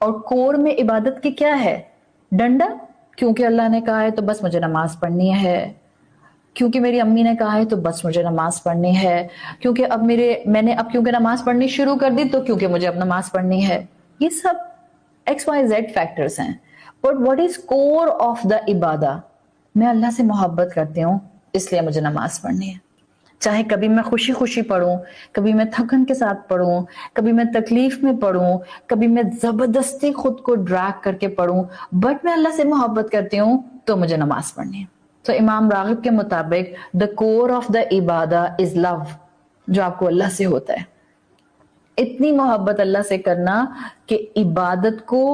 اور کور میں عبادت کی کیا ہے؟ ڈنڈا، کیونکہ اللہ نے کہا ہے تو بس مجھے نماز پڑھنی ہے، کیونکہ میری امی نے کہا ہے تو بس مجھے نماز پڑھنی ہے، کیونکہ میں نے کیونکہ نماز پڑھنی شروع کر دی تو کیونکہ مجھے اب نماز پڑھنی ہے. یہ سب XYZ فیکٹرز ہیں. But what is core of the عبادہ؟ میں اللہ سے محبت کرتی ہوں اس لیے مجھے نماز پڑھنی ہے. چاہے کبھی میں خوشی خوشی پڑھوں، کبھی میں تھکن کے ساتھ پڑھوں، کبھی میں تکلیف میں پڑھوں، کبھی میں زبردستی خود کو ڈریگ کر کے پڑھوں، بٹ میں اللہ سے محبت کرتی ہوں تو مجھے نماز پڑھنی ہے. تو امام راغب کے مطابق دا کور آف دا عبادہ از لو، جو آپ کو اللہ سے ہوتا ہے. اتنی محبت اللہ سے کرنا کہ عبادت کو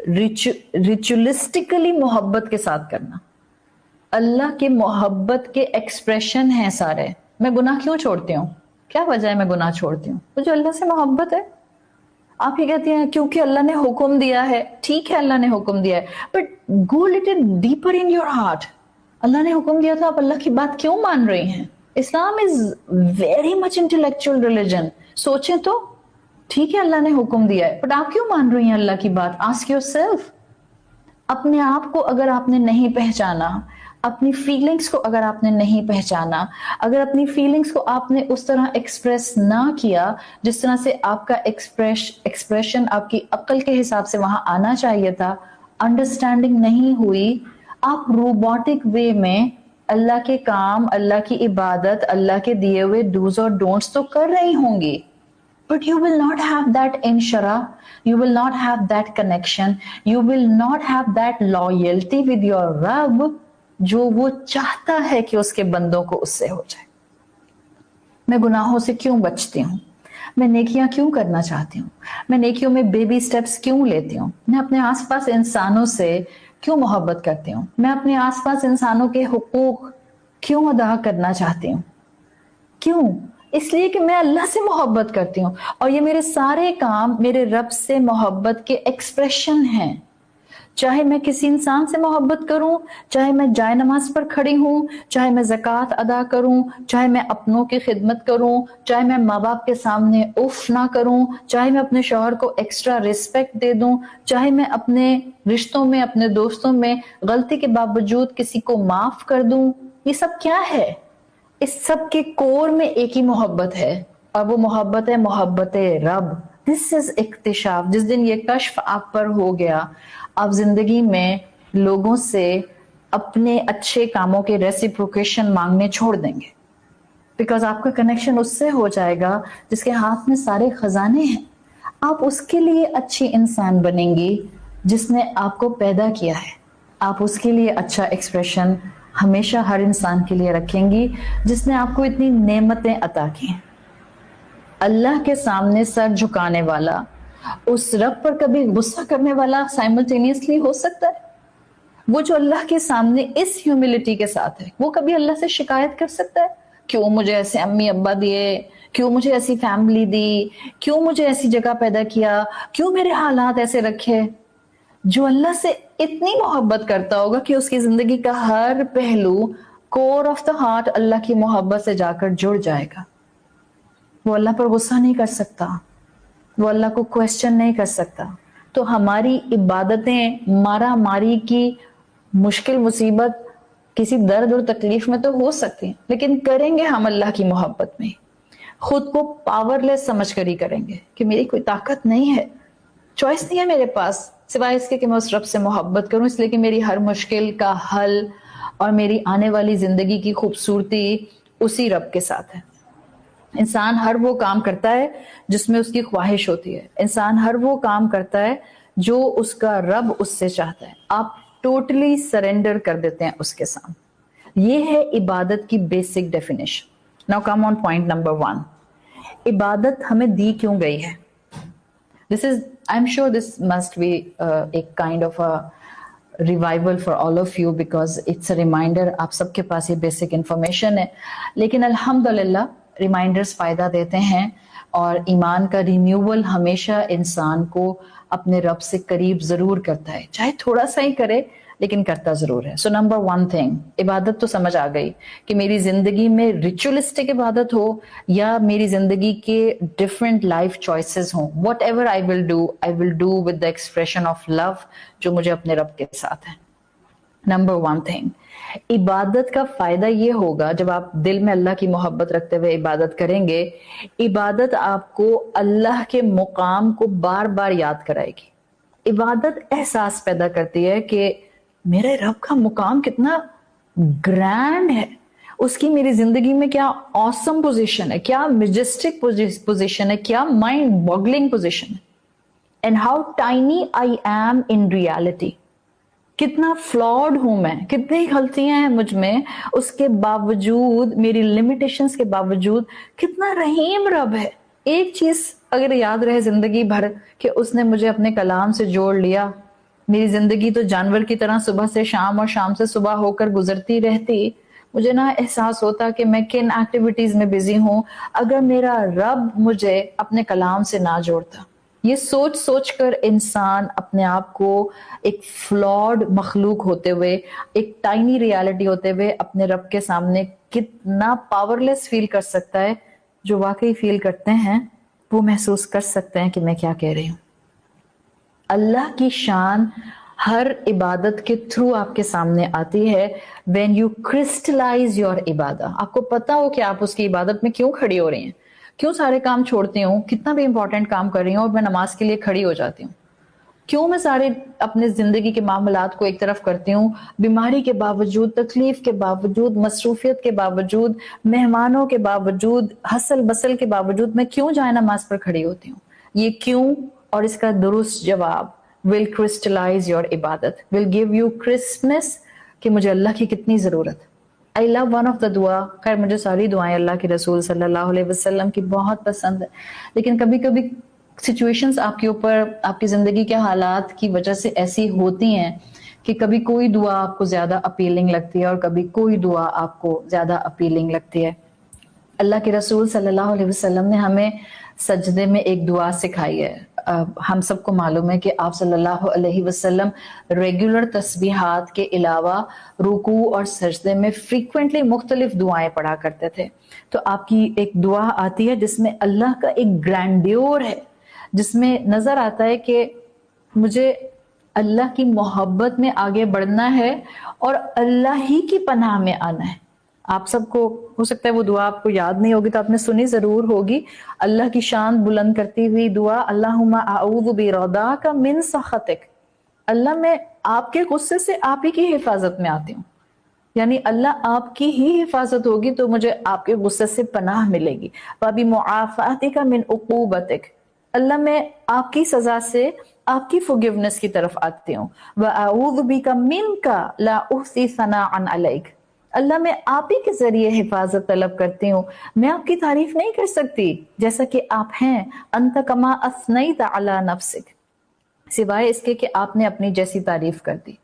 ریچولسٹکلی محبت کے ساتھ کرنا. اللہ کے محبت کے ایکسپریشن ہیں سارے. میں گناہ کیوں چھوڑتی ہوں؟ کیا وجہ ہے میں گناہ چھوڑتی ہوں؟ مجھے اللہ سے محبت ہے. آپ یہ کہتی ہیں کیونکہ اللہ نے حکم دیا ہے. ٹھیک ہے اللہ نے حکم دیا ہے، but go little deeper in your heart. اللہ نے حکم دیا تو آپ اللہ کی بات کیوں مان رہی ہیں؟ Islam is very much intellectual religion. سوچیں تو، ٹھیک ہے اللہ نے حکم دیا ہے، بٹ آپ کیوں مان رہی ہیں اللہ کی بات؟ Ask your self. اپنے آپ کو اگر آپ نے نہیں پہچانا، اپنی فیلنگز کو اگر آپ نے نہیں پہچانا، اگر اپنی فیلنگز کو آپ نے اس طرح ایکسپریس نہ کیا جس طرح سے آپ کا ایکسپریشن آپ کی عقل کے حساب سے وہاں آنا چاہیے تھا، انڈرسٹینڈنگ نہیں ہوئی، آپ روبوٹک وے میں اللہ کے کام، اللہ کی عبادت، اللہ کے دیے ہوئے ڈوز اور ڈونٹس تو کر رہی ہوں گی، but you will not have that inshara, you will not have that connection, you will not have that loyalty with your Rabb جو وہ چاہتا ہے کہ اس کے بندوں کو اس سے ہو جائے. میں گناہوں سے کیوں بچتی ہوں؟ میں نیکیاں کیوں کرنا چاہتی ہوں؟ میں نیکیوں میں بیبی سٹیپس کیوں لیتی ہوں؟ میں اپنے آس پاس انسانوں سے کیوں محبت کرتی ہوں؟ میں اپنے آس پاس انسانوں کے حقوق کیوں ادا کرنا چاہتی ہوں؟ کیوں؟ اس لیے کہ میں اللہ سے محبت کرتی ہوں، اور یہ میرے سارے کام میرے رب سے محبت کے ایکسپریشن ہیں. چاہے میں کسی انسان سے محبت کروں، چاہے میں جائے نماز پر کھڑی ہوں، چاہے میں زکوٰۃ ادا کروں، چاہے میں اپنوں کی خدمت کروں، چاہے میں ماں باپ کے سامنے اف نہ کروں، چاہے میں اپنے شوہر کو ایکسٹرا رسپیکٹ دے دوں، چاہے میں اپنے رشتوں میں، اپنے دوستوں میں غلطی کے باوجود کسی کو معاف کر دوں. یہ سب کیا ہے؟ اس سب کے کور میں ایک ہی محبت ہے، اور وہ محبت ہے محبت رب. دس از اکتشاف. جس دن یہ کشف آپ پر ہو گیا، آپ زندگی میں لوگوں سے اپنے اچھے کاموں کے ریسیپروکیشن مانگنے چھوڑ دیں گے، بیکاز آپ کا کنیکشن اس سے ہو جائے گا جس کے ہاتھ میں سارے خزانے ہیں. آپ اس کے لیے اچھی انسان بنیں گی جس نے آپ کو پیدا کیا ہے. آپ اس کے لیے اچھا ایکسپریشن ہمیشہ ہر انسان کے لیے رکھیں گی جس نے آپ کو اتنی نعمتیں عطا کی ہیں. اللہ کے سامنے سر جھکانے والا، اس رب پر کبھی غصہ کرنے والا سائملٹینیسلی ہو سکتا ہے؟ وہ جو اللہ کے سامنے اس ہیوملٹی کے ساتھ ہے، وہ کبھی اللہ سے شکایت کر سکتا ہے کیوں مجھے ایسے امی ابا دیے، کیوں مجھے ایسی فیملی دی، کیوں مجھے ایسی جگہ پیدا کیا، کیوں میرے حالات ایسے رکھے؟ جو اللہ سے اتنی محبت کرتا ہوگا کہ اس کی زندگی کا ہر پہلو کور آف دا ہارٹ اللہ کی محبت سے جا کر جڑ جائے گا، وہ اللہ پر غصہ نہیں کر سکتا، وہ اللہ کو کویسچن نہیں کر سکتا. تو ہماری عبادتیں مارا ماری کی مشکل مصیبت کسی درد اور تکلیف میں تو ہو سکتی ہیں، لیکن کریں گے ہم اللہ کی محبت میں. خود کو پاور لیس سمجھ کر ہی کریں گے کہ میری کوئی طاقت نہیں ہے، چوائس نہیں ہے میرے پاس سوائے اس کے کہ میں اس رب سے محبت کروں، اس لیے کہ میری ہر مشکل کا حل اور میری آنے والی زندگی کی خوبصورتی اسی رب کے ساتھ ہے. انسان ہر وہ کام کرتا ہے جس میں اس کی خواہش ہوتی ہے. انسان ہر وہ کام کرتا ہے جو اس کا رب اس سے چاہتا ہے. آپ ٹوٹلی سرنڈر کر دیتے ہیں اس کے سامنے. یہ ہے عبادت کی basic definition. Now come on point number 1. عبادت ہمیں دی کیوں گئی ہے؟ I'm sure this must be a kind of a revival for all of you because it's a reminder. آپ سب کے پاس یہ بیسک انفارمیشن ہے، لیکن الحمدللہ ریمائنڈرز فائدہ دیتے ہیں اور ایمان کا رینیول ہمیشہ انسان کو اپنے رب سے قریب ضرور کرتا ہے، چاہے تھوڑا سا ہی کرے لیکن کرتا ضرور ہے. سو نمبر 1 تھنگ، عبادت تو سمجھ آ گئی کہ میری زندگی میں ریچولسٹک عبادت ہو یا میری زندگی کے ڈفرینٹ لائف چوائسز ہوں، whatever I will do with the expression of love جو مجھے اپنے رب کے ساتھ ہے. نمبر 1 تھنگ، عبادت کا فائدہ یہ ہوگا جب آپ دل میں اللہ کی محبت رکھتے ہوئے عبادت کریں گے، عبادت آپ کو اللہ کے مقام کو بار بار یاد کرائے گی. عبادت احساس پیدا کرتی ہے کہ میرے رب کا مقام کتنا گرینڈ ہے، اس کی میری زندگی میں کیا آسم پوزیشن ہے، کیا میجسٹک پوزیشن ہے، کیا مائنڈ باگلنگ پوزیشن ہے. And how tiny I am in reality, کتنا فلاڈ ہوں میں، کتنی غلطیاں ہیں مجھ میں، اس کے باوجود، میری لمیٹیشنز کے باوجود کتنا رحیم رب ہے. ایک چیز اگر یاد رہے زندگی بھر کہ اس نے مجھے اپنے کلام سے جوڑ لیا، میری زندگی تو جانور کی طرح صبح سے شام اور شام سے صبح ہو کر گزرتی رہتی، مجھے نہ احساس ہوتا کہ میں کن ایکٹیویٹیز میں بزی ہوں اگر میرا رب مجھے اپنے کلام سے نہ جوڑتا. یہ سوچ سوچ کر انسان اپنے آپ کو ایک فلاڈ مخلوق ہوتے ہوئے، ایک ٹائنی ریالٹی ہوتے ہوئے اپنے رب کے سامنے کتنا پاورلیس فیل کر سکتا ہے. جو واقعی فیل کرتے ہیں وہ محسوس کر سکتے ہیں کہ میں کیا کہہ رہی ہوں. اللہ کی شان ہر عبادت کے تھرو آپ کے سامنے آتی ہے. when you crystallize your عبادت، آپ کو پتا ہو کہ آپ اس کی عبادت میں کیوں کھڑی ہو رہی ہیں، کیوں سارے کام چھوڑتی ہوں، کتنا بھی امپورٹنٹ کام کر رہی ہوں اور میں نماز کے لیے کھڑی ہو جاتی ہوں، کیوں میں سارے اپنے زندگی کے معاملات کو ایک طرف کرتی ہوں، بیماری کے باوجود، تکلیف کے باوجود، مصروفیت کے باوجود، مہمانوں کے باوجود، ہسل بسل کے باوجود میں کیوں جائے نماز پر کھڑی ہوتی ہوں. یہ کیوں اور اس کا درست جواب will crystallize your عبادت، will give you crispness کہ مجھے اللہ کی کتنی ضرورت. I love one of the دعا، خیر مجھے ساری دعائیں اللہ کے رسول صلی اللہ علیہ وسلم کی بہت پسند ہے، لیکن کبھی کبھی سچویشنز آپ کے اوپر، آپ کی زندگی کے حالات کی وجہ سے ایسی ہوتی ہیں کہ کبھی کوئی دعا آپ کو زیادہ اپیلنگ لگتی ہے اور کبھی کوئی دعا آپ کو زیادہ اپیلنگ لگتی ہے. اللہ کے رسول صلی اللہ علیہ وسلم نے ہمیں سجدے میں ایک دعا سکھائی ہے. ہم سب کو معلوم ہے کہ آپ صلی اللہ علیہ وسلم ریگولر تسبیحات کے علاوہ رکوع اور سجدے میں فریکوینٹلی مختلف دعائیں پڑھا کرتے تھے. تو آپ کی ایک دعا آتی ہے جس میں اللہ کا ایک گرینڈیور ہے، جس میں نظر آتا ہے کہ مجھے اللہ کی محبت میں آگے بڑھنا ہے اور اللہ ہی کی پناہ میں آنا ہے. آپ سب کو ہو سکتا ہے وہ دعا آپ کو یاد نہیں ہوگی تو آپ نے سنی ضرور ہوگی. اللہ کی شان بلند کرتی ہوئی دعا، اللہم اعوذ برضاک من سخطک، اللہ میں آپ کے غصے سے آپ ہی کی حفاظت میں آتی ہوں، یعنی اللہ آپ کی ہی حفاظت ہوگی تو مجھے آپ کے غصے سے پناہ ملے گی. وَبِمُعَافَاتِكَ مِنْ عُقُوبَتِكَ، اللہ میں آپ کی سزا سے آپ کی forgiveness کی طرف آتی ہوں. وَأَعُوذُ بِكَ مِنْكَ لَا أُحْصِي ثَنَاءً عَلَيْكَ، اللہ میں آپ ہی کے ذریعے حفاظت طلب کرتی ہوں، میں آپ کی تعریف نہیں کر سکتی جیسا کہ آپ ہیں. انت کما اثنیت علی نفسک، سوائے اس کے کہ آپ نے اپنی جیسی تعریف کر دی.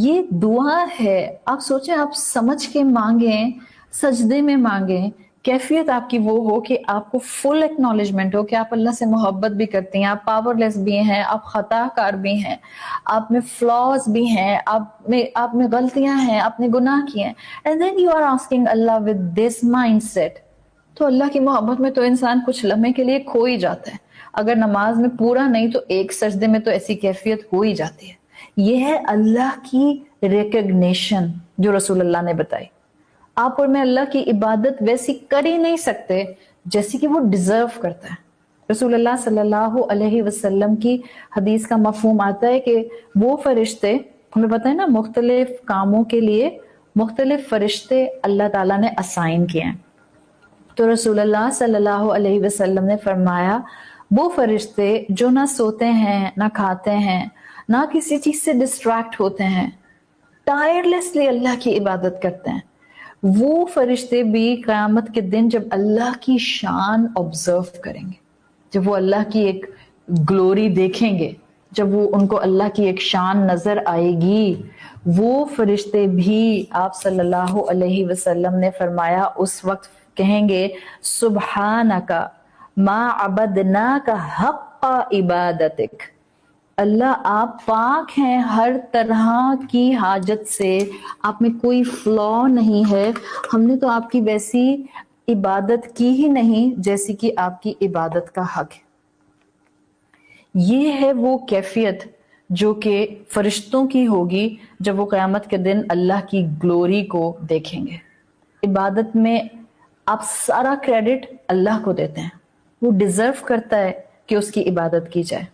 یہ دعا ہے، آپ سوچیں، آپ سمجھ کے مانگیں، سجدے میں مانگیں، کیفیت آپ کی وہ ہو کہ آپ کو فل ایکنالجمنٹ ہو کہ آپ اللہ سے محبت بھی کرتی ہیں، آپ پاور لیس بھی ہیں، آپ خطا کار بھی ہیں، آپ میں فلاز بھی ہیں، آپ میں غلطیاں ہیں، آپ نے گناہ کیے ہیں. And then you are asking Allah with this mindset. تو اللہ کی محبت میں تو انسان کچھ لمحے کے لیے کھو ہی جاتا ہے. اگر نماز میں پورا نہیں تو ایک سجدے میں تو ایسی کیفیت ہو ہی جاتی ہے. یہ ہے اللہ کی ریکگنیشن جو رسول اللہ نے بتائی. آپ اور میں اللہ کی عبادت ویسی کر ہی نہیں سکتے جیسی کہ وہ ڈیزرو کرتا ہے. رسول اللہ صلی اللہ علیہ وسلم کی حدیث کا مفہوم آتا ہے کہ وہ فرشتے، ہمیں پتہ ہے نا مختلف کاموں کے لیے مختلف فرشتے اللہ تعالیٰ نے اسائن کیے ہیں. تو رسول اللہ صلی اللہ علیہ وسلم نے فرمایا وہ فرشتے جو نہ سوتے ہیں، نہ کھاتے ہیں، نہ کسی چیز سے ڈسٹریکٹ ہوتے ہیں، ٹائرلیسلی اللہ کی عبادت کرتے ہیں، وہ فرشتے بھی قیامت کے دن جب اللہ کی شان آبزرو کریں گے، جب وہ اللہ کی ایک گلوری دیکھیں گے، جب وہ ان کو اللہ کی ایک شان نظر آئے گی، وہ فرشتے بھی، آپ صلی اللہ علیہ وسلم نے فرمایا، اس وقت کہیں گے سبحانک ما عبدناک حق عبادتک، اللہ آپ پاک ہیں ہر طرح کی حاجت سے، آپ میں کوئی فلا نہیں ہے، ہم نے تو آپ کی ویسی عبادت کی ہی نہیں جیسی کہ آپ کی عبادت کا حق ہے۔ یہ ہے وہ کیفیت جو کہ فرشتوں کی ہوگی جب وہ قیامت کے دن اللہ کی گلوری کو دیکھیں گے۔ عبادت میں آپ سارا کریڈٹ اللہ کو دیتے ہیں، وہ ڈیزرو کرتا ہے کہ اس کی عبادت کی جائے۔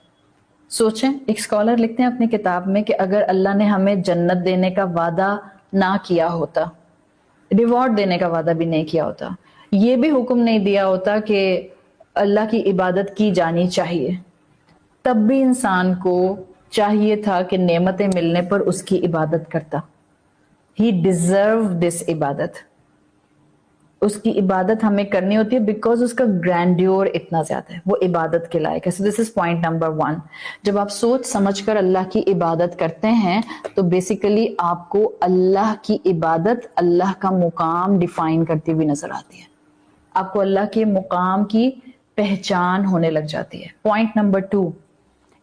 سوچیں، ایک اسکالر لکھتے ہیں اپنی کتاب میں کہ اگر اللہ نے ہمیں جنت دینے کا وعدہ نہ کیا ہوتا، ریوارڈ دینے کا وعدہ بھی نہیں کیا ہوتا، یہ بھی حکم نہیں دیا ہوتا کہ اللہ کی عبادت کی جانی چاہیے، تب بھی انسان کو چاہیے تھا کہ نعمتیں ملنے پر اس کی عبادت کرتا۔ ہی ڈیزرو دس عبادت، اس کی عبادت ہمیں کرنی ہوتی ہے بیکاز اس کا گرینڈیور اتنا زیادہ ہے، وہ عبادت کے لائق ہے۔ سو دس از پوائنٹ نمبر 1۔ جب آپ سوچ سمجھ کر اللہ کی عبادت کرتے ہیں تو بیسیکلی آپ کو اللہ کی عبادت اللہ کا مقام ڈیفائن کرتی ہوئی نظر آتی ہے، آپ کو اللہ کے مقام کی پہچان ہونے لگ جاتی ہے۔ پوائنٹ نمبر 2،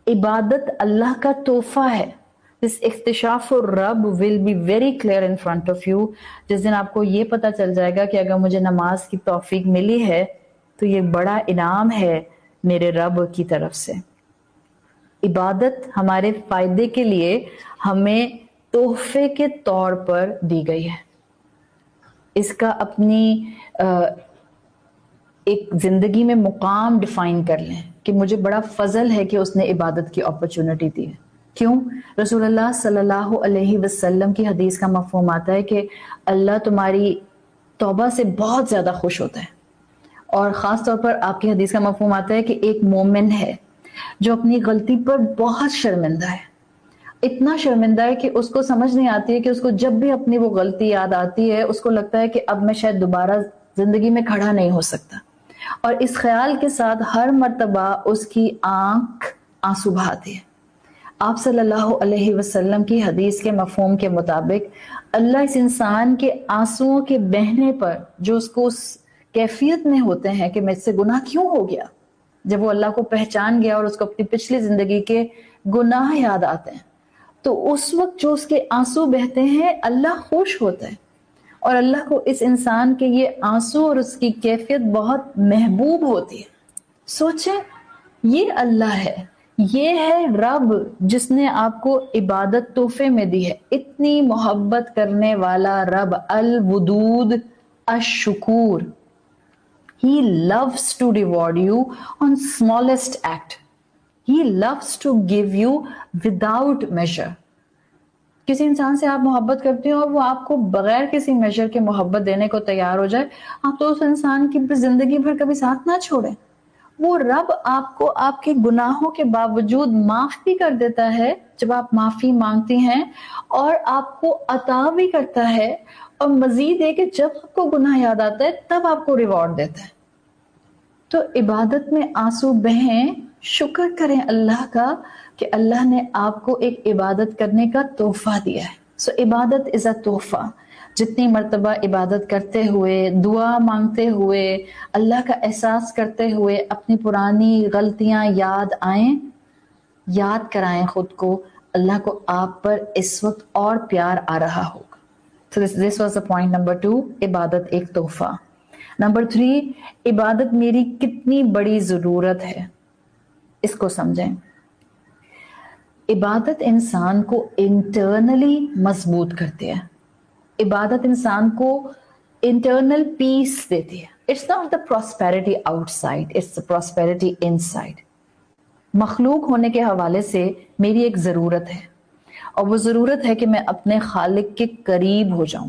عبادت اللہ کا تحفہ ہے۔ This اکتشاف الرب will be very clear in front of you۔ جس دن آپ کو یہ پتا چل جائے گا کہ اگر مجھے نماز کی توفیق ملی ہے تو یہ بڑا انعام ہے میرے رب کی طرف سے۔ عبادت ہمارے فائدے کے لیے ہمیں تحفے کے طور پر دی گئی ہے، اس کا اپنی ایک زندگی میں مقام ڈیفائن کر لیں کہ مجھے بڑا فضل ہے کہ اس نے عبادت کی اپرچونٹی دی ہے۔ کیوں؟ رسول اللہ صلی اللہ علیہ وسلم کی حدیث کا مفہوم آتا ہے کہ اللہ تمہاری توبہ سے بہت زیادہ خوش ہوتا ہے، اور خاص طور پر آپ کی حدیث کا مفہوم آتا ہے کہ ایک مومن ہے جو اپنی غلطی پر بہت شرمندہ ہے، اتنا شرمندہ ہے کہ اس کو سمجھ نہیں آتی ہے کہ اس کو جب بھی اپنی وہ غلطی یاد آتی ہے اس کو لگتا ہے کہ اب میں شاید دوبارہ زندگی میں کھڑا نہیں ہو سکتا، اور اس خیال کے ساتھ ہر مرتبہ اس کی آنکھ آنسو بہاتی ہے۔ آپ صلی اللہ علیہ وسلم کی حدیث کے مفہوم کے مطابق اللہ اس انسان کے آنسوؤں کے بہنے پر جو اس کو اس کیفیت میں ہوتے ہیں کہ مجھ سے گناہ کیوں ہو گیا، جب وہ اللہ کو پہچان گیا اور اس کو اپنی پچھلی زندگی کے گناہ یاد آتے ہیں تو اس وقت جو اس کے آنسو بہتے ہیں اللہ خوش ہوتا ہے، اور اللہ کو اس انسان کے یہ آنسو اور اس کی کیفیت بہت محبوب ہوتی ہے۔ سوچیں، یہ اللہ ہے، یہ ہے رب جس نے آپ کو عبادت تحفے میں دی ہے، اتنی محبت کرنے والا رب، Wadood الشکور۔ He loves to reward you on smallest act. He loves to give you without measure. کسی انسان سے آپ محبت کرتے ہیں اور وہ آپ کو بغیر کسی میجر کے محبت دینے کو تیار ہو جائے، آپ تو اس انسان کی زندگی بھر کبھی ساتھ نہ چھوڑیں۔ وہ رب آپ کو آپ کے گناہوں کے باوجود معاف بھی کر دیتا ہے جب آپ معافی مانگتی ہیں، اور آپ کو عطا بھی کرتا ہے، اور مزید ہے کہ جب آپ کو گناہ یاد آتا ہے تب آپ کو ریوارڈ دیتا ہے۔ تو عبادت میں آنسو بہیں، شکر کریں اللہ کا کہ اللہ نے آپ کو ایک عبادت کرنے کا تحفہ دیا ہے۔ سو عبادت از اے تحفہ۔ جتنی مرتبہ عبادت کرتے ہوئے، دعا مانگتے ہوئے، اللہ کا احساس کرتے ہوئے اپنی پرانی غلطیاں یاد آئیں، یاد کرائیں خود کو، اللہ کو آپ پر اس وقت اور پیار آ رہا ہوگا۔ So this was the point number 2، عبادت ایک تحفہ۔ نمبر 3، عبادت میری کتنی بڑی ضرورت ہے، اس کو سمجھیں۔ عبادت انسان کو انٹرنلی مضبوط کرتی ہے، عبادت انسان کو انٹرنل پیس دیتی ہے۔ It's not the prosperity outside, it's the prosperity inside۔ مخلوق ہونے کے حوالے سے میری ایک ضرورت ہے، اور وہ ضرورت ہے کہ میں اپنے خالق کے قریب ہو جاؤں۔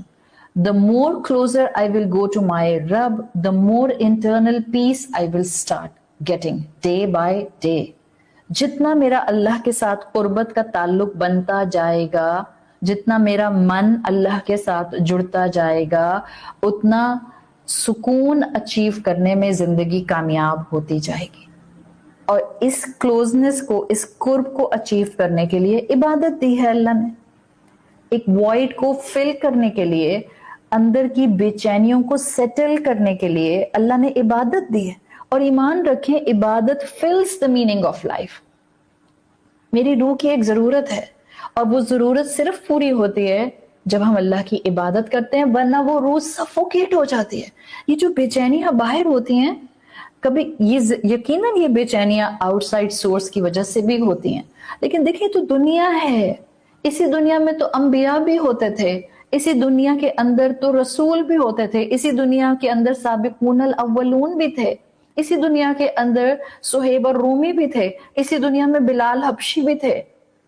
The more closer I will go to my Rabb, the more internal peace I will start getting day by day۔ جتنا میرا اللہ کے ساتھ قربت کا تعلق بنتا جائے گا، جتنا میرا من اللہ کے ساتھ جڑتا جائے گا، اتنا سکون اچیو کرنے میں زندگی کامیاب ہوتی جائے گی۔ اور اس کلوزنس کو، اس قرب کو اچیو کرنے کے لیے عبادت دی ہے اللہ نے۔ ایک وائڈ کو فل کرنے کے لیے، اندر کی بے چینیوں کو سیٹل کرنے کے لیے اللہ نے عبادت دی ہے، اور ایمان رکھیں عبادت فلس دا میننگ آف لائف. میری روح کی ایک ضرورت ہے اور وہ ضرورت صرف پوری ہوتی ہے جب ہم اللہ کی عبادت کرتے ہیں, ورنہ وہ روح سفوکیٹ ہو جاتی ہے. یہ جو بے چینیاں باہر ہوتی ہیں, کبھی یقیناً یہ بے چینیاں آؤٹ سائڈ سورس کی وجہ سے بھی ہوتی ہیں, لیکن دیکھیں تو دنیا ہے, اسی دنیا میں تو انبیاء بھی ہوتے تھے, اسی دنیا کے اندر تو رسول بھی ہوتے تھے, اسی دنیا کے اندر سابقون الاولون بھی تھے, اسی دنیا کے اندر صہیب الرومی بھی تھے, اسی دنیا میں بلال حبشی بھی تھے,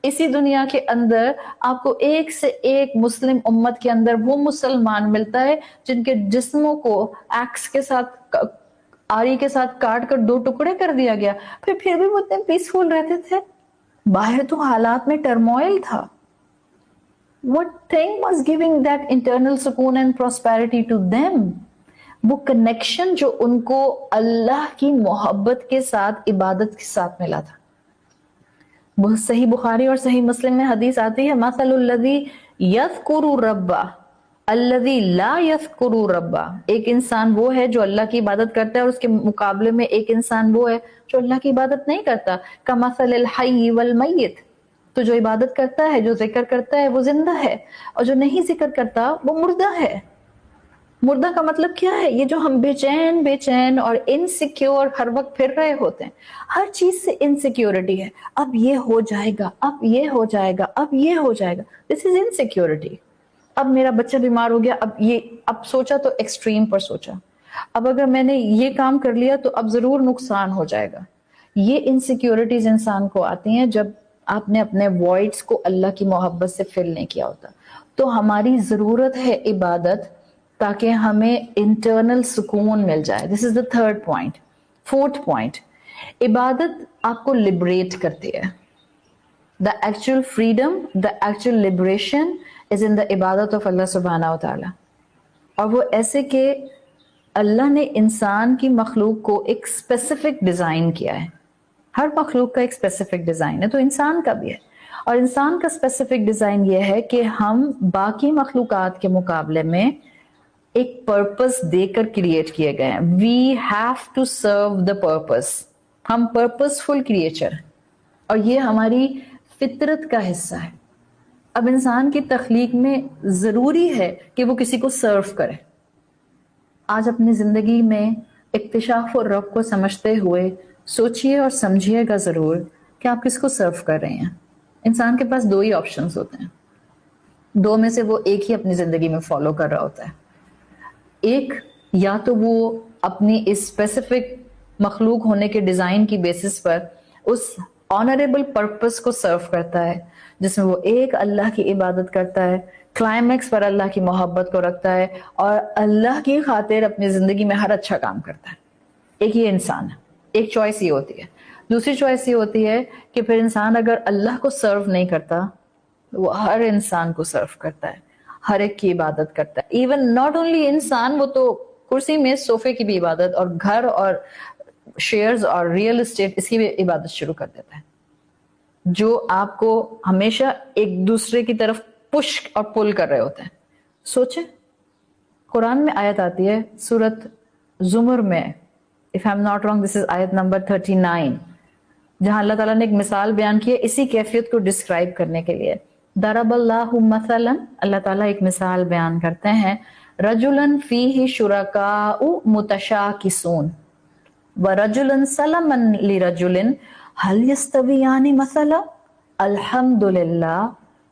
اسی دنیا کے اندر آپ کو ایک سے ایک مسلم امت کے اندر وہ مسلمان ملتا ہے جن کے جسموں کو ایکس کے ساتھ, آری کے ساتھ کاٹ کر 2 ٹکڑے کر دیا گیا, پھر بھی وہ اتنے پیسفل رہتے تھے. باہر تو حالات میں ٹرموائل تھا. What thing was giving that internal سکون and prosperity to them? وہ کنیکشن جو ان کو اللہ کی محبت کے ساتھ, عبادت کے ساتھ ملا تھا. صحیح بخاری اور صحیح مسلم میں حدیث آتی ہے, مثل الذی یذکر ربہ الذی لا یذکر ربہ. ایک انسان وہ ہے جو اللہ کی عبادت کرتا ہے اور اس کے مقابلے میں ایک انسان وہ ہے جو اللہ کی عبادت نہیں کرتا. کمثل الحی والمیت. تو جو عبادت کرتا ہے, جو ذکر کرتا ہے, وہ زندہ ہے, اور جو نہیں ذکر کرتا وہ مردہ ہے. مردہ کا مطلب کیا ہے؟ یہ جو ہم بے چین اور انسیکیور ہر وقت پھر رہے ہوتے ہیں, ہر چیز سے انسیکیورٹی ہے. اب یہ ہو جائے گا, اب یہ ہو جائے گا, اب یہ ہو جائے گا. دس از انسیکیورٹی. اب میرا بچہ بیمار ہو گیا, اب سوچا تو ایکسٹریم پر سوچا, اب اگر میں نے یہ کام کر لیا تو اب ضرور نقصان ہو جائے گا. یہ انسیکیورٹیز انسان کو آتی ہیں جب آپ نے اپنے وائڈز کو اللہ کی محبت سے فل نہیں کیا ہوتا. تو ہماری ضرورت ہے عبادت تاکہ ہمیں انٹرنل سکون مل جائے. دس از دا 3rd پوائنٹ. 4th پوائنٹ, عبادت آپ کو لبریٹ کرتی ہے. The actual freedom, the actual liberation is in the عبادت آف اللہ سبحانہ و تعالی. اور وہ ایسے کہ اللہ نے انسان کی مخلوق کو ایک اسپیسیفک ڈیزائن کیا ہے. ہر مخلوق کا ایک اسپیسیفک ڈیزائن ہے, تو انسان کا بھی ہے. اور انسان کا اسپیسیفک ڈیزائن یہ ہے کہ ہم باقی مخلوقات کے مقابلے میں ایک پرپس دے کر کریٹ کیے گئے ہیں. We have to serve the purpose. ہم پرپسفل کریچر, اور یہ ہماری فطرت کا حصہ ہے. اب انسان کی تخلیق میں ضروری ہے کہ وہ کسی کو سرو کرے. آج اپنی زندگی میں اکتشاف اور رب کو سمجھتے ہوئے سوچئے اور سمجھیے گا ضرور کہ آپ کس کو سرو کر رہے ہیں. انسان کے پاس 2 ہی آپشنز ہوتے ہیں, 2 میں سے وہ ایک ہی اپنی زندگی میں فالو کر رہا ہوتا ہے. ایک, یا تو وہ اپنی اس اسپیسیفک مخلوق ہونے کے ڈیزائن کی بیسس پر اس آنریبل پرپس کو سرو کرتا ہے جس میں وہ ایک اللہ کی عبادت کرتا ہے, کلائمیکس پر اللہ کی محبت کو رکھتا ہے اور اللہ کی خاطر اپنی زندگی میں ہر اچھا کام کرتا ہے. ایک یہ انسان ہے. ایک چوائس یہ ہوتی ہے. دوسری چوائس یہ ہوتی ہے کہ پھر انسان اگر اللہ کو سرو نہیں کرتا, وہ ہر انسان کو سرو کرتا ہے, ہر ایک کی عبادت کرتا ہے. ایون ناٹ اونلی انسان, وہ تو کرسی میں صوفے کی بھی عبادت اور گھر اور شیئرز اور ریئل اسٹیٹ اس کی بھی عبادت شروع کر دیتا ہے, جو آپ کو ہمیشہ ایک دوسرے کی طرف پش اور پل کر رہے ہوتے ہیں. سوچیں, قرآن میں آیت آتی ہے سورت زمر میں, if I'm not wrong this is آیت نمبر 39, جہاں اللہ تعالیٰ نے ایک مثال بیان کی ہے اسی کیفیت کو ڈسکرائب کرنے کے لیے. ضرب اللہ مثلا, اللہ تعالیٰ ایک مثال بیان کرتے ہیں, رجلا فیہ شرکاء متشاکسون ورجلا سلما لرجل هل يستویان مثلا الحمد للہ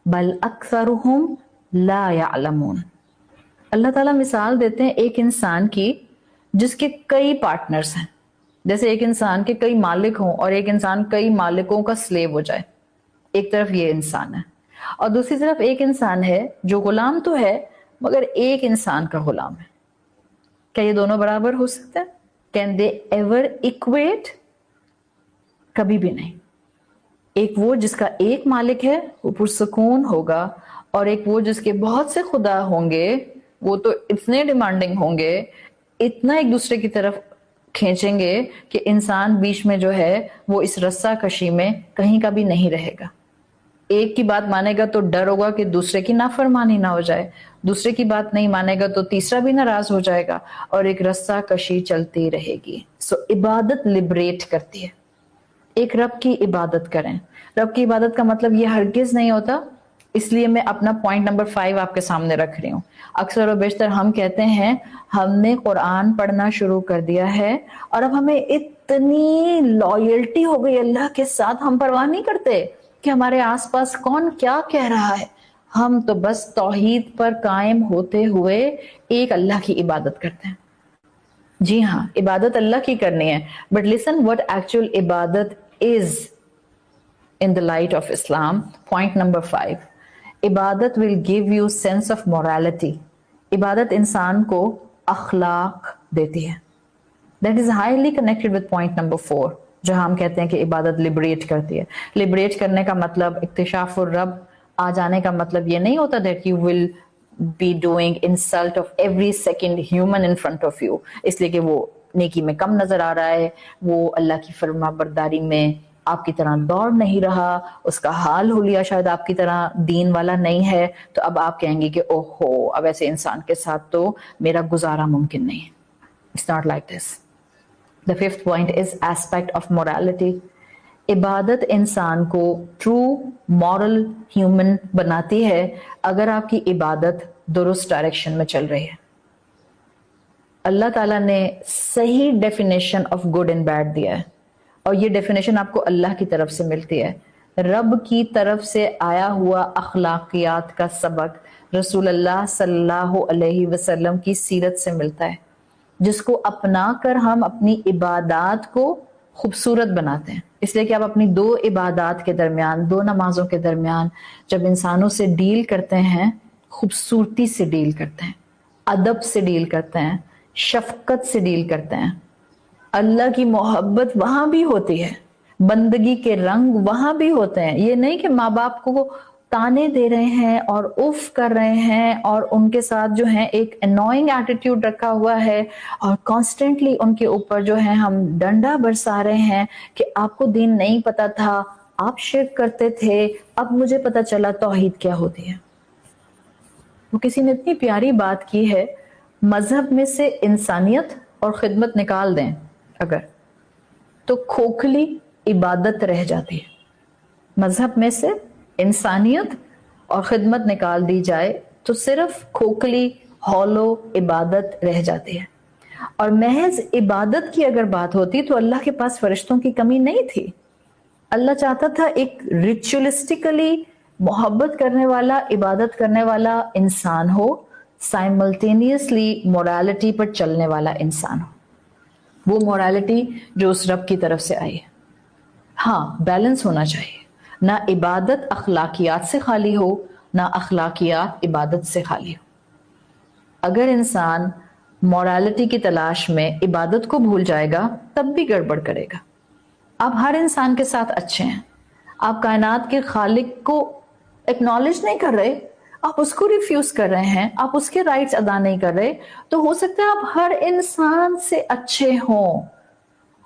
بل اکثرهم لا يعلمون. اللہ تعالیٰ مثال دیتے ہیں ایک انسان کی جس کے کئی پارٹنرز ہیں. جیسے ایک انسان کے کئی مالک ہوں اور ایک انسان کئی مالکوں کا سلیو ہو جائے. ایک طرف یہ انسان ہے اور دوسری طرف ایک انسان ہے جو غلام تو ہے مگر ایک انسان کا غلام ہے. کیا یہ دونوں برابر ہو سکتے ہیں؟ Can they ever equate? کبھی بھی نہیں. ایک وہ جس کا ایک مالک ہے وہ پرسکون ہوگا, اور ایک وہ جس کے بہت سے خدا ہوں گے, وہ تو اتنے ڈیمانڈنگ ہوں گے, اتنا ایک دوسرے کی طرف کھینچیں گے کہ انسان بیچ میں جو ہے وہ اس رسہ کشی میں کہیں کا بھی نہیں رہے گا. ایک کی بات مانے گا تو ڈر ہوگا کہ دوسرے کی نافرمانی نہ ہو جائے, دوسرے کی بات نہیں مانے گا تو تیسرا بھی ناراض ہو جائے گا, اور ایک رسہ کشی چلتی رہے گی. سو عبادت لبریٹ کرتی ہے. ایک رب کی عبادت کریں. رب کی عبادت کا مطلب یہ ہرگز نہیں ہوتا, اس لیے میں اپنا پوائنٹ نمبر 5 آپ کے سامنے رکھ رہی ہوں. اکثر و بیشتر ہم کہتے ہیں ہم نے قرآن پڑھنا شروع کر دیا ہے اور اب ہمیں اتنی لائلٹی ہو گئی اللہ کے ساتھ, ہم پرواہ نہیں کرتے کہ ہمارے آس پاس کون کیا کہہ رہا ہے, ہم تو بس توحید پر قائم ہوتے ہوئے ایک اللہ کی عبادت کرتے ہیں. جی ہاں, عبادت اللہ کی کرنی ہے, بٹ لسن what actual عبادت is in the light of Islam. Point number 5, عبادت will give you sense of morality. عبادت انسان کو اخلاق دیتی ہے. That is highly connected with point number 4, جو ہم کہتے ہیں کہ عبادت لبریٹ کرتی ہے. لبریٹ کرنے کا مطلب, اکتشاف الرب آ جانے کا مطلب یہ نہیں ہوتا that you will be doing insult of every second human in front of you, اس لیے کہ وہ نیکی میں کم نظر آ رہا ہے, وہ اللہ کی فرما برداری میں آپ کی طرح دوڑ نہیں رہا, اس کا حال حلیہ شاید آپ کی طرح دین والا نہیں ہے, تو اب آپ کہیں گے کہ اوہو اب ایسے انسان کے ساتھ تو میرا گزارا ممکن نہیں ہے. It's not like this. The 5th point is aspect of morality. عبادت انسان کو true moral human بناتی ہے اگر آپ کی عبادت درست ڈائریکشن میں چل رہی ہے. اللہ تعالیٰ نے صحیح definition of good and bad دیا ہے, اور یہ ڈیفینیشن آپ کو اللہ کی طرف سے ملتی ہے. رب کی طرف سے آیا ہوا اخلاقیات کا سبق رسول اللہ صلی اللہ علیہ وسلم کی سیرت سے ملتا ہے, جس کو اپنا کر ہم اپنی عبادات کو خوبصورت بناتے ہیں. اس لیے کہ آپ اپنی 2 عبادات کے درمیان, 2 نمازوں کے درمیان جب انسانوں سے ڈیل کرتے ہیں, خوبصورتی سے ڈیل کرتے ہیں, ادب سے ڈیل کرتے ہیں, شفقت سے ڈیل کرتے ہیں. اللہ کی محبت وہاں بھی ہوتی ہے, بندگی کے رنگ وہاں بھی ہوتے ہیں. یہ نہیں کہ ماں باپ کو تانے دے رہے ہیں اور اف کر رہے ہیں اور ان کے ساتھ جو ہے ایک انوائنگ ایٹیٹیوڈ رکھا ہوا ہے اور کانسٹنٹلی ان کے اوپر جو ہے ہم ڈنڈا برسا رہے ہیں کہ آپ کو دین نہیں پتا تھا, آپ شرک کرتے تھے, اب مجھے پتا چلا توحید کیا ہوتی ہے. وہ کسی نے اتنی پیاری بات کی ہے, مذہب میں سے انسانیت اور خدمت نکال دیں اگر تو کھوکھلی عبادت رہ جاتی ہے. مذہب میں سے انسانیت اور خدمت نکال دی جائے تو صرف کھوکھلی ہولو عبادت رہ جاتی ہے. اور محض عبادت کی اگر بات ہوتی تو اللہ کے پاس فرشتوں کی کمی نہیں تھی. اللہ چاہتا تھا ایک ریچولسٹکلی محبت کرنے والا, عبادت کرنے والا انسان ہو, سائملٹینیسلی مورالٹی پر چلنے والا انسان ہو. وہ مورالٹی جو اس رب کی طرف سے آئی ہے. ہاں, بیلنس ہونا چاہیے, نہ عبادت اخلاقیات سے خالی ہو, نہ اخلاقیات عبادت سے خالی ہو. اگر انسان مورالٹی کی تلاش میں عبادت کو بھول جائے گا تب بھی گڑبڑ کرے گا. آپ ہر انسان کے ساتھ اچھے ہیں, آپ کائنات کے خالق کو ایکنالج نہیں کر رہے, آپ اس کو ریفیوز کر رہے ہیں, آپ اس کے رائٹس ادا نہیں کر رہے, تو ہو سکتا ہے آپ ہر انسان سے اچھے ہوں,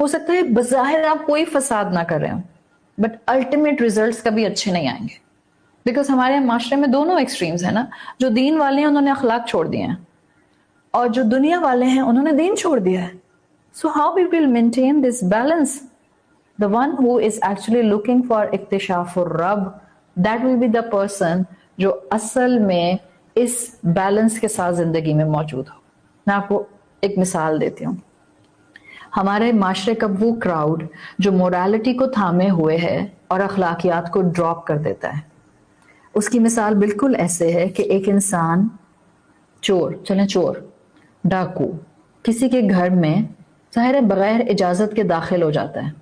ہو سکتا ہے بظاہر آپ کوئی فساد نہ کر رہے ہوں, بٹ الٹیمیٹ ریزلٹس کبھی اچھے نہیں آئیں گے. بیکاز ہمارے معاشرے میں دونوں ایکسٹریمز ہیں نا, جو دین والے ہیں انہوں نے اخلاق چھوڑ دیے ہیں, اور جو دنیا والے ہیں انہوں نے دین چھوڑ دیا ہے. So how we will maintain this balance? The one who is actually looking for اکتشاف الرب, that will be the person جو اصل میں اس بیلنس کے ساتھ زندگی میں موجود ہو. میں آپ کو ایک مثال دیتی ہوں. ہمارے معاشرے کا وہ کراؤڈ جو مورالٹی کو تھامے ہوئے ہے اور اخلاقیات کو ڈراپ کر دیتا ہے, اس کی مثال بالکل ایسے ہے کہ ایک انسان چور, ڈاکو کسی کے گھر میں ظاہر بغیر اجازت کے داخل ہو جاتا ہے.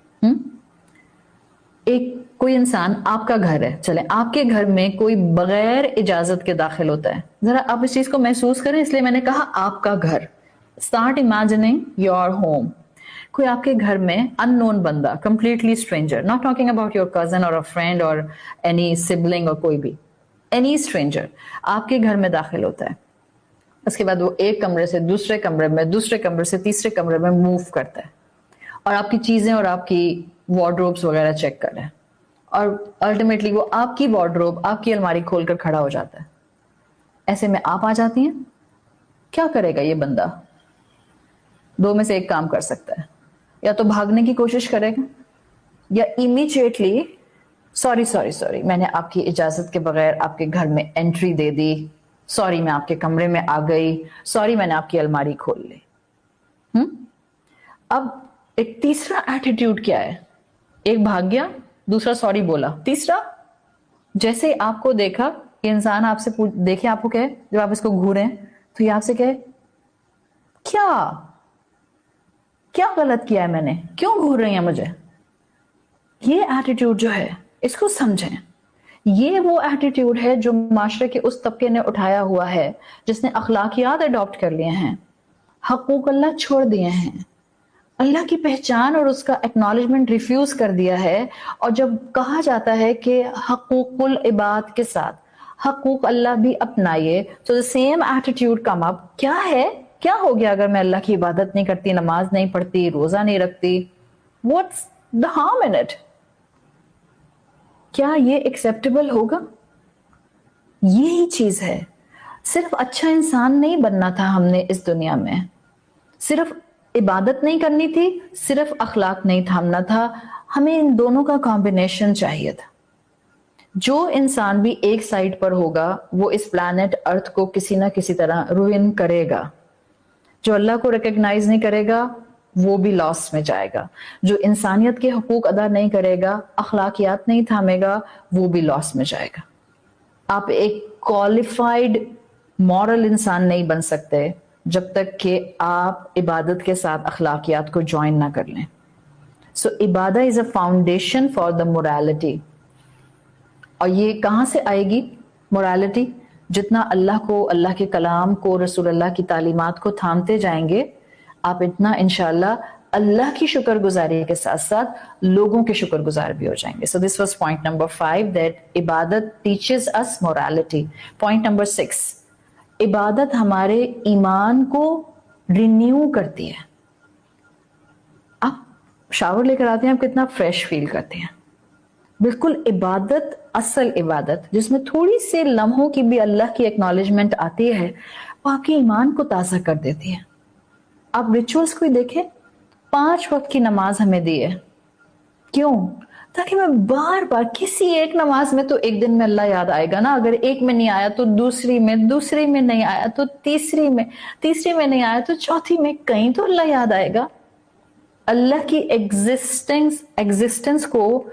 کوئی انسان, آپ کا گھر ہے, چلیں آپ کے گھر میں کوئی بغیر اجازت کے داخل ہوتا ہے. ذرا آپ اس چیز کو محسوس کریں, اس لیے میں نے کہا آپ کا گھر. Start imagining your home. کوئی آپ کے گھر میں ان نون بندہ, completely stranger, not talking about your cousin or a friend or any sibling اور کوئی بھی, any stranger آپ کے گھر میں داخل ہوتا ہے. اس کے بعد وہ ایک کمرے سے دوسرے کمرے میں, دوسرے کمرے سے تیسرے کمرے میں موو کرتا ہے, اور آپ کی چیزیں اور آپ کی وارڈروبس وغیرہ چیک کر رہے ہیں, اور الٹیمیٹلی وہ آپ کی وارڈروب, آپ کی الماری کھول کر کھڑا ہو جاتا ہے. ایسے میں آپ آ جاتی ہیں, کیا کرے گا یہ بندہ؟ دو میں سے ایک کام کر سکتا ہے, یا تو بھاگنے کی کوشش کرے گا, یا امیڈیٹلی سوری میں نے آپ کی اجازت کے بغیر آپ کے گھر میں انٹری دے دی, سوری میں آپ کے کمرے میں آ گئی, سوری میں نے آپ کی الماری کھول لی. اب ایک تیسرا ایٹیٹیوڈ کیا ہے؟ ایک بھاگ گیا, دوسرا سوری بولا, تیسرا جیسے آپ کو دیکھا کہ انسان آپ سے دیکھے, آپ کو کہے, جب آپ اس کو گھوریں تو یہ آپ سے کہے کیا غلط کیا ہے میں نے, کیوں گھور رہی ہیں مجھے؟ یہ ایٹیٹیوڈ جو ہے اس کو سمجھیں. یہ وہ ایٹیٹیوڈ ہے جو معاشرے کے اس طبقے نے اٹھایا ہوا ہے جس نے اخلاقیات اڈاپٹ کر لیے ہیں, حقوق اللہ چھوڑ دیے ہیں, اللہ کی پہچان اور اس کا ایکنالجمنٹ ریفیوز کر دیا ہے. اور جب کہا جاتا ہے کہ حقوق العباد کے ساتھ حقوق اللہ بھی اپنائیے, تو سیم ایٹیٹیوڈ کم اپ. کیا ہے, کیا ہو گیا اگر میں اللہ کی عبادت نہیں کرتی, نماز نہیں پڑھتی, روزہ نہیں رکھتی؟ What's the harm in it? کیا یہ ایکسیپٹیبل ہوگا؟ یہی چیز ہے. صرف اچھا انسان نہیں بننا تھا ہم نے اس دنیا میں, صرف عبادت نہیں کرنی تھی, صرف اخلاق نہیں تھامنا تھا, ہمیں ان دونوں کا کمبینیشن چاہیے تھا. جو انسان بھی ایک سائڈ پر ہوگا وہ اس پلانٹ ارتھ کو کسی نہ کسی طرح روئن کرے گا. جو اللہ کو ریکگنائز نہیں کرے گا وہ بھی لاس میں جائے گا. جو انسانیت کے حقوق ادا نہیں کرے گا, اخلاقیات نہیں تھامے گا, وہ بھی لاس میں جائے گا. آپ ایک کوالیفائڈ مورل انسان نہیں بن سکتے جب تک کہ آپ عبادت کے ساتھ اخلاقیات کو جوائن نہ کر لیں. سو عبادت از اے فاؤنڈیشن فار دا morality. اور یہ کہاں سے آئے گی morality؟ جتنا اللہ کو, اللہ کے کلام کو, رسول اللہ کی تعلیمات کو تھامتے جائیں گے, آپ اتنا انشاءاللہ اللہ کی شکر گزاری کے ساتھ ساتھ لوگوں کے شکر گزار بھی ہو جائیں گے. So this was point number 5, that عبادت teaches us morality. Point number 6, عبادت ہمارے ایمان کو رینیو کرتی ہے. آپ شاور لے کر آتے ہیں, آپ کتنا فریش فیل کرتے ہیں. بالکل عبادت, اصل عبادت جس میں تھوڑی سے لمحوں کی بھی اللہ کی ایکنالجمنٹ آتی ہے, وہ آپ کے ایمان کو تازہ کر دیتی ہے. آپ ریچولز کو ہی دیکھیں, 5 وقت کی نماز ہمیں دی ہے. کیوں؟ تاکہ میں بار بار کسی ایک نماز میں تو ایک دن میں اللہ یاد آئے گا نا, اگر ایک میں نہیں آیا تو دوسری میں, دوسری میں نہیں آیا تو تیسری میں, تیسری میں نہیں آیا تو چوتھی میں, کہیں تو اللہ یاد آئے گا. اللہ کی ایگزسٹنس کو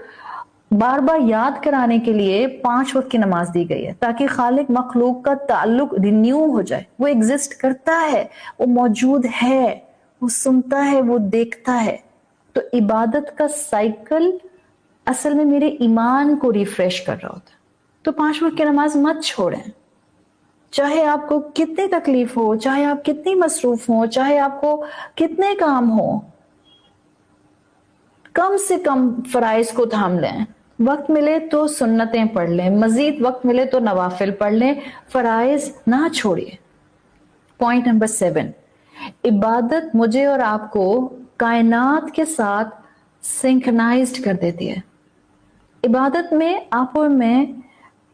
بار بار یاد کرانے کے لیے 5 وقت کی نماز دی گئی ہے, تاکہ خالق مخلوق کا تعلق رینیو ہو جائے. وہ ایگزسٹ کرتا ہے, وہ موجود ہے, وہ سنتا ہے, وہ دیکھتا ہے. تو عبادت کا سائیکل اصل میں میرے ایمان کو ریفریش کر رہا ہوتا ہے. تو 5 وقت کی نماز مت چھوڑیں, چاہے آپ کو کتنی تکلیف ہو, چاہے آپ کتنی مصروف ہوں, چاہے آپ کو کتنے کام ہو, کم سے کم فرائض کو تھام لیں. وقت ملے تو سنتیں پڑھ لیں, مزید وقت ملے تو نوافل پڑھ لیں, فرائض نہ چھوڑیے. پوائنٹ نمبر 7, عبادت مجھے اور آپ کو کائنات کے ساتھ سنکرنائزڈ کر دیتی ہے. عبادت میں آپ اور میں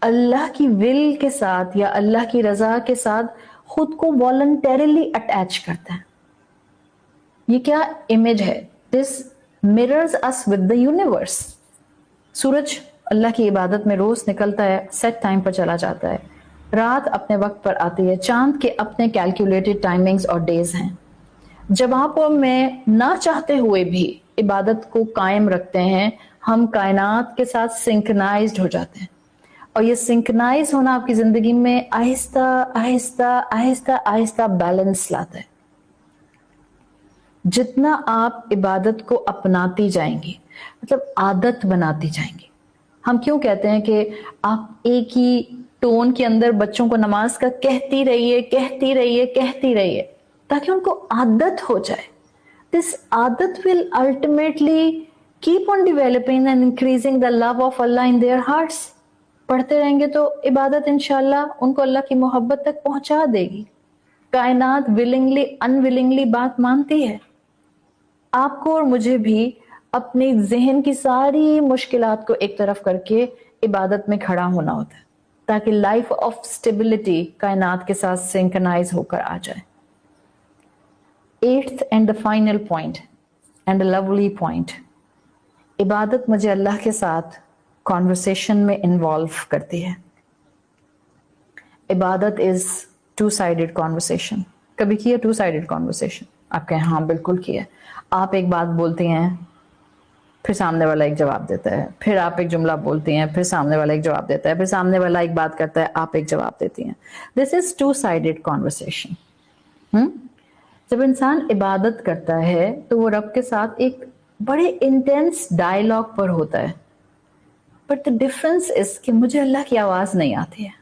اللہ کی ول کے ساتھ یا اللہ کی رضا کے ساتھ خود کو والنٹیرلی اٹیچ کرتے ہیں. یہ کیا امیج ہے؟ دس mirrors us with the universe. سورج اللہ کی عبادت میں روز نکلتا ہے, سیٹ ٹائم پر چلا جاتا ہے, رات اپنے وقت پر آتی ہے, چاند کے اپنے کیلکولیٹڈ ٹائمنگز اور ڈیز ہیں. جب آپ اور میں نہ چاہتے ہوئے بھی عبادت کو قائم رکھتے ہیں, ہم کائنات کے ساتھ سنکرنائزڈ ہو جاتے ہیں. اور یہ سنکرنائز ہونا آپ کی زندگی میں آہستہ آہستہ آہستہ آہستہ بیلنس لاتا ہے. جتنا آپ عبادت کو اپناتی جائیں گی, مطلب عادت بناتی جائیں گی. ہم کیوں کہتے ہیں کہ آپ ایک ہی ٹون کے اندر بچوں کو نماز کا کہتی رہیے کہتی رہیے کہتی رہیے, تاکہ ان کو عادت ہو جائے. This عادت will ultimately keep on developing and increasing the love of Allah in their hearts. پڑھتے رہیں گے تو عبادت انشاءاللہ ان کو اللہ کی محبت تک پہنچا دے گی. کائنات willingly unwillingly بات مانتی ہے. آپ کو اور مجھے بھی اپنی ذہن کی ساری مشکلات کو ایک طرف کر کے عبادت میں کھڑا ہونا ہوتا ہے تاکہ لائف آف اسٹیبلٹی کائنات کے ساتھ سنکرنائز ہو کر آ جائے. 8th and the final point and a lovely point, عبادت مجھے اللہ کے ساتھ کانورسیشن میں انوالو کرتی ہے. عبادت از ٹو سائیڈڈ کانورسیشن. کبھی کیا ٹو سائیڈڈ کانورسیشن؟ آپ کہیں ہاں بالکل کیا. آپ ایک بات بولتی ہیں، پھر سامنے والا ایک جواب دیتا ہے، پھر آپ ایک جملہ بولتی ہیں، پھر سامنے والا ایک جواب دیتا ہے، پھر سامنے والا ایک بات کرتا ہے، آپ ایک جواب دیتی ہیں. دس از ٹو سائیڈڈ کانورسیشن. جب انسان عبادت کرتا ہے تو وہ رب کے ساتھ ایک بڑے انٹینس ڈائلاگ پر ہوتا ہے. بٹ دا ڈفرنس از کہ مجھے اللہ کی آواز نہیں آتی ہے.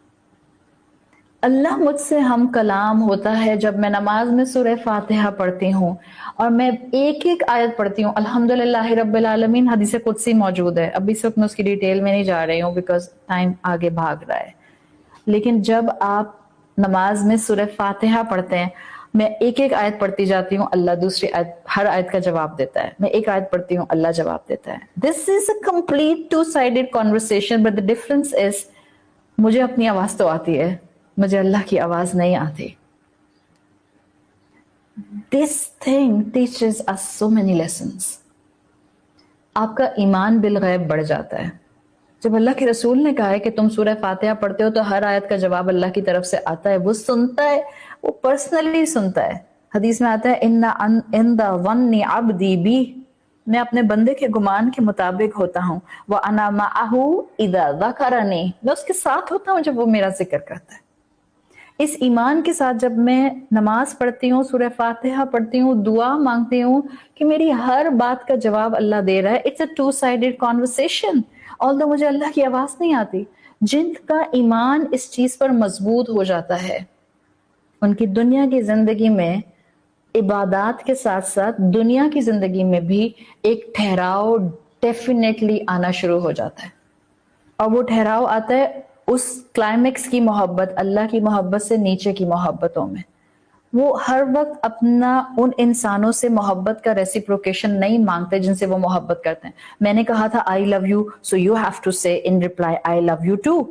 اللہ مجھ سے ہم کلام ہوتا ہے جب میں نماز میں سورہ فاتحہ پڑھتی ہوں اور میں ایک ایک آیت پڑھتی ہوں. الحمدللہ رب العالمین حدیث قدسی موجود ہے. ابھی اس وقت میں اس کی ڈیٹیل میں نہیں جا رہی ہوں بیکاز ٹائم آگے بھاگ رہا ہے. لیکن جب آپ نماز میں سورہ فاتحہ پڑھتے ہیں، میں ایک ایک آیت پڑھتی جاتی ہوں، اللہ دوسری آیت، ہر آیت کا جواب دیتا ہے. میں ایک آیت پڑھتی ہوں، اللہ جواب دیتا ہے. This is a complete two sided conversation. But the difference is مجھے اپنی آواز تو آتی ہے، مجھے اللہ کی آواز نہیں آتی. This thing teaches us so many lessons. آپ کا ایمان بالغیب بڑھ جاتا ہے. جب اللہ کے رسول نے کہا ہے کہ تم سورہ فاتحہ پڑھتے ہو تو ہر آیت کا جواب اللہ کی طرف سے آتا ہے، وہ سنتا ہے، وہ پرسنلی سنتا ہے. حدیث میں آتا ہے ان دا ون عبدی بی، میں اپنے بندے کے گمان کے مطابق ہوتا ہوں. وَأَنَا مَعَهُ إِذَا ذَكَرَنِي، میں اس کے ساتھ ہوتا ہوں جب وہ میرا ذکر کرتا ہے. اس ایمان کے ساتھ جب میں نماز پڑھتی ہوں، سورہ فاتحہ پڑھتی ہوں، دعا مانگتی ہوں کہ میری ہر بات کا جواب اللہ دے رہا ہے. It's a two sided conversation. although مجھے اللہ کی آواز نہیں آتی. جن کا ایمان اس چیز پر مضبوط ہو جاتا ہے، ان کی دنیا کی زندگی میں عبادات کے ساتھ ساتھ دنیا کی زندگی میں بھی ایک ٹھہراؤ ڈیفینیٹلی آنا شروع ہو جاتا ہے. اور وہ ٹھہراؤ آتا ہے اس کلائمیکس کی محبت، اللہ کی محبت سے نیچے کی محبتوں میں. وہ ہر وقت اپنا ان انسانوں سے محبت کا ریسیپروکیشن نہیں مانگتے جن سے وہ محبت کرتے ہیں. میں نے کہا تھا I love you, so you have to say in reply I love you too.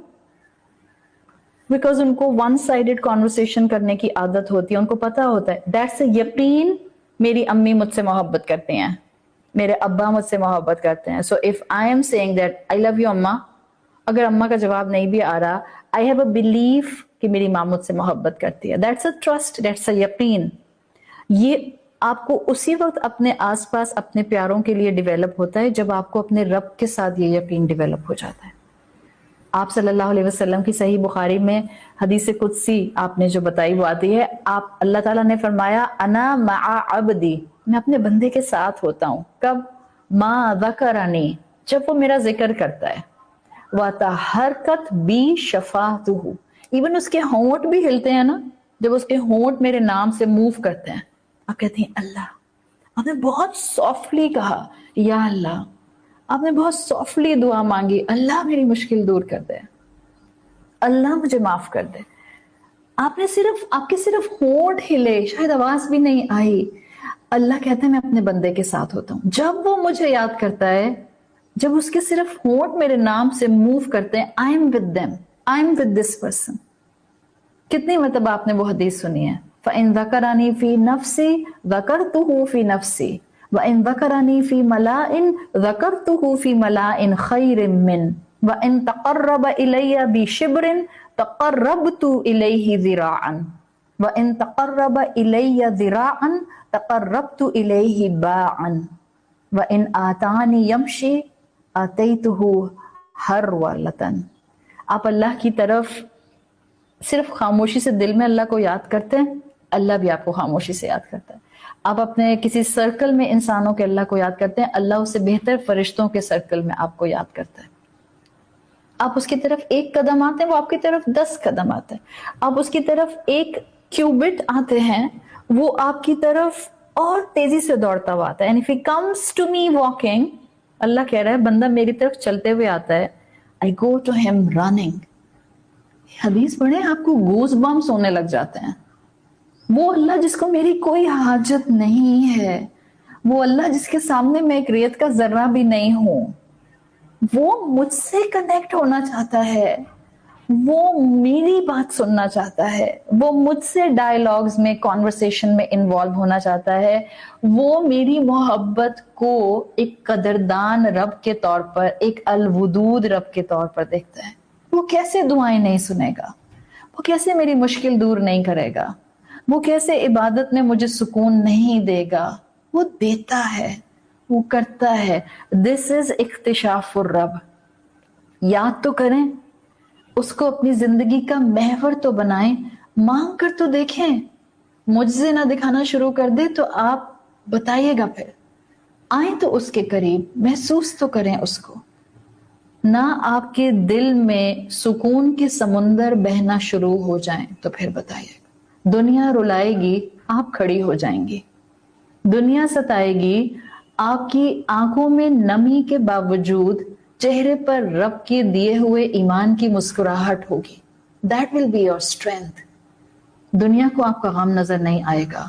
Because ان کو ون سائیڈڈ کانورسیشن کرنے کی عادت ہوتی ہے. ان کو پتا ہوتا ہے دیٹس اے یقین، میری امی مجھ سے محبت کرتے ہیں، میرے ابا مجھ سے محبت کرتے ہیں. So if I am saying that I love you اما، اگر اماں کا جواب نہیں بھی آ رہا، I have a belief کہ میری ماں مجھ سے محبت کرتی ہے. That's a trust, that's a یقین. یہ آپ کو اسی وقت اپنے آس پاس اپنے پیاروں کے لیے ڈیولپ ہوتا ہے جب آپ کو اپنے رب کے ساتھ یہ یقین ڈیولپ ہو جاتا ہے. آپ صلی اللہ علیہ وسلم کی صحیح بخاری میں حدیث قدسی آپ نے جو بتائی وہ آتی ہے. آپ اللہ تعالیٰ نے فرمایا انا مع عبدی، میں اپنے بندے کے ساتھ ہوتا ہوں. کب؟ ما ذکرنی، جب وہ میرا ذکر کرتا ہے. وَتَحَرْكَتْ بِي شَفَاهُ، ایون اس کے ہونٹ بھی ہلتے ہیں نا، جب اس کے ہونٹ میرے نام سے موو کرتے ہیں. آپ کہتی ہیں اللہ، آپ نے بہت سافٹلی کہا یا اللہ، آپ نے بہت سافٹلی دعا مانگی، اللہ میری مشکل دور کر دے، اللہ مجھے معاف کر دے. آپ نے صرف، آپ کے صرف ہونٹ ہلے، شاید آواز بھی نہیں آئی. اللہ کہتا ہے میں اپنے بندے کے ساتھ ہوتا ہوں. جب وہ مجھے یاد کرتا ہے، جب اس کے صرف ہونٹ میرے نام سے موو کرتے ہیں، I am with them, I am with this person. کتنی مرتبہ آپ نے وہ حدیث سنی ہے؟ فَإِن ذَكَرَنِي فِي نَفْسِي ذَكَرْتُهُ فِي نَفْسِي وَإِن ذَكَرَنِي فِي مَلَائٍ ذَكَرْتُهُ فِي مَلَائٍ خَيْرٍ مِّنْ وَإِن تَقَرَّبَ إِلَيَّ بِشِبْرٍ تَقَرَّبْتُ إِلَيْهِ ذِرَاعًا وَإِن تَقَرَّبَ إِلَيَّ ذِرَاعًا تَقَرَّبْتُ إِلَيْهِ بَاعًا وَإِن آتَانِي يَمْشِي آتَيْتُهُ هَرْوَلَةً. آپ اللہ کی طرف صرف خاموشی سے دل میں اللہ کو یاد کرتے ہیں، اللہ بھی آپ کو خاموشی سے یاد کرتا ہے. آپ اپنے کسی سرکل میں انسانوں کے اللہ کو یاد کرتے ہیں، اللہ اس سے بہتر فرشتوں کے سرکل میں آپ کو یاد کرتا ہے. آپ اس کی طرف ایک قدم آتے ہیں، وہ آپ کی طرف 10 قدم آتے ہیں. آپ اس کی طرف ایک کیوبٹ آتے ہیں، وہ آپ کی طرف اور تیزی سے دوڑتا ہوا آتا ہے. And if he comes to me walking، اللہ کہہ رہا ہے بندہ میری طرف چلتے ہوئے آتا ہے، I go to him running. حدیث پڑھیں آپ کو گوز بمپس ہونے لگ جاتے ہیں. وہ اللہ جس کو میری کوئی حاجت نہیں ہے، وہ اللہ جس کے سامنے میں ایک ریت کا ذرہ بھی نہیں ہوں، وہ مجھ سے کنیکٹ ہونا چاہتا ہے، وہ میری بات سننا چاہتا ہے، وہ مجھ سے ڈائیلاگز میں کانورسیشن میں انوالو ہونا چاہتا ہے، وہ میری محبت کو ایک قدردان رب کے طور پر، ایک الودود رب کے طور پر دیکھتا ہے۔ وہ کیسے دعائیں نہیں سنے گا؟ وہ کیسے میری مشکل دور نہیں کرے گا؟ وہ کیسے عبادت میں مجھے سکون نہیں دے گا؟ وہ دیتا ہے، وہ کرتا ہے۔ دس از اکتشاف الرب۔ یاد تو کریں، اس کو اپنی زندگی کا محور تو بنائیں، مانگ کر تو دیکھیں۔ معجزے نہ دکھانا شروع کر دے تو آپ بتائیے گا، پھر آئیں تو اس کے قریب، محسوس تو کریں اس کو۔ نہ آپ کے دل میں سکون کے سمندر بہنا شروع ہو جائیں تو پھر بتائیے گا۔ دنیا رلائے گی، آپ کھڑی ہو جائیں گی۔ دنیا ستائے گی، آپ کی آنکھوں میں نمی کے باوجود چہرے پر رب کے دیے ہوئے ایمان کی مسکراہٹ ہوگی۔ That will be your strength۔ دنیا کو آپ کا غم نظر نہیں آئے گا،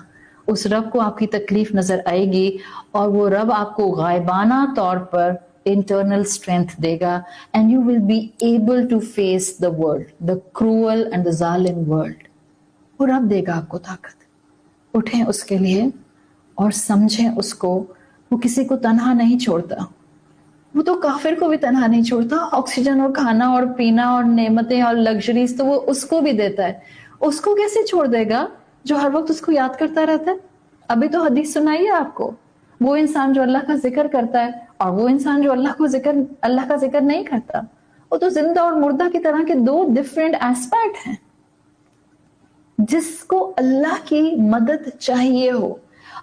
اس رب کو آپ کی تکلیف نظر آئے گی، اور وہ رب آپ کو غائبانہ طور پر internal strength they God, and you will be able to face the world, the cruel and the ظالم world۔ وہ رب دے گا آپ کو طاقت۔ اٹھیں اس کے لیے اور سمجھیں اس کو۔ وہ کسی کو تنہا نہیں چھوڑتا، وہ تو کافر کو بھی تنہا نہیں چھوڑتا۔ آکسیجن اور کھانا اور پینا اور نعمتیں اور لگژریز تو وہ اس کو بھی دیتا ہے۔ اس کو کیسے چھوڑ دے گا جو ہر وقت اس کو یاد کرتا رہتا ہے؟ ابھی تو حدیث سنائی ہے آپ کو، وہ انسان جو اللہ کا ذکر کرتا ہے اور وہ انسان جو اللہ کا ذکر نہیں کرتا، وہ تو زندہ اور مردہ کی طرح کے دو ڈفرینٹ ایسپیکٹ ہیں۔ جس کو اللہ کی مدد چاہیے ہو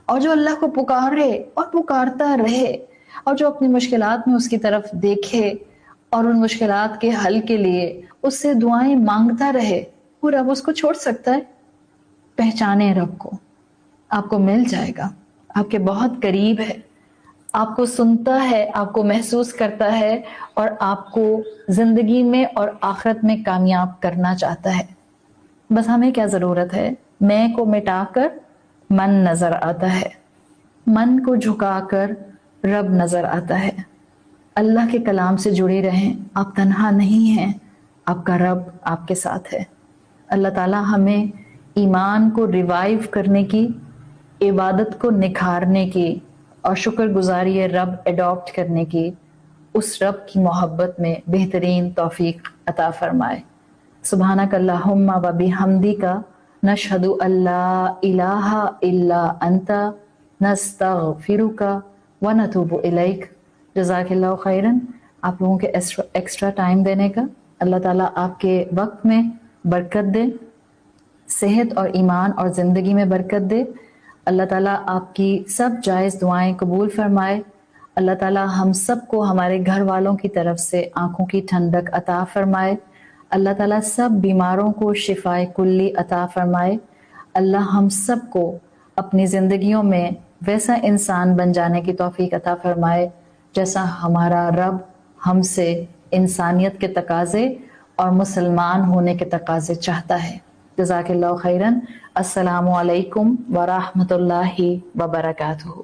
اور جو اللہ کو پکارے اور پکارتا رہے، اور جو اپنی مشکلات میں اس کی طرف دیکھے اور ان مشکلات کے حل کے لیے اس سے دعائیں مانگتا رہے، وہ رب اس کو چھوڑ سکتا ہے؟ پہچانے رب کو، آپ کو مل جائے گا، آپ کے بہت قریب ہے، آپ کو سنتا ہے، آپ کو محسوس کرتا ہے، اور آپ کو زندگی میں اور آخرت میں کامیاب کرنا چاہتا ہے۔ بس ہمیں کیا ضرورت ہے؟ میں کو مٹا کر من نظر آتا ہے، من کو جھکا کر رب نظر آتا ہے۔ اللہ کے کلام سے جڑے رہیں، آپ تنہا نہیں ہیں، آپ کا رب آپ کے ساتھ ہے۔ اللہ تعالیٰ ہمیں ایمان کو ریوائیو کرنے کی، عبادت کو نکھارنے کی اور شکر گزاری رب ایڈاپٹ کرنے کی، اس رب کی محبت میں بہترین توفیق عطا فرمائے۔ سبحانک اللہم و بحمدک، نشہد ان لا الہ الا انت، نستغفرک ونتوب الیک۔ جزاک اللہ خیراً آپ لوگوں کے ایکسٹرا ٹائم دینے کا۔ اللہ تعالیٰ آپ کے وقت میں برکت دے، صحت اور ایمان اور زندگی میں برکت دے۔ اللہ تعالیٰ آپ کی سب جائز دعائیں قبول فرمائے۔ اللہ تعالیٰ ہم سب کو ہمارے گھر والوں کی طرف سے آنکھوں کی ٹھنڈک عطا فرمائے۔ اللہ تعالیٰ سب بیماروں کو شفائے کلی عطا فرمائے۔ اللہ ہم سب کو اپنی زندگیوں میں ویسا انسان بن جانے کی توفیق عطا فرمائے جیسا ہمارا رب ہم سے انسانیت کے تقاضے اور مسلمان ہونے کے تقاضے چاہتا ہے۔ جزاک اللہ خیراً۔ السلام علیکم ورحمۃ اللہ وبرکاتہ۔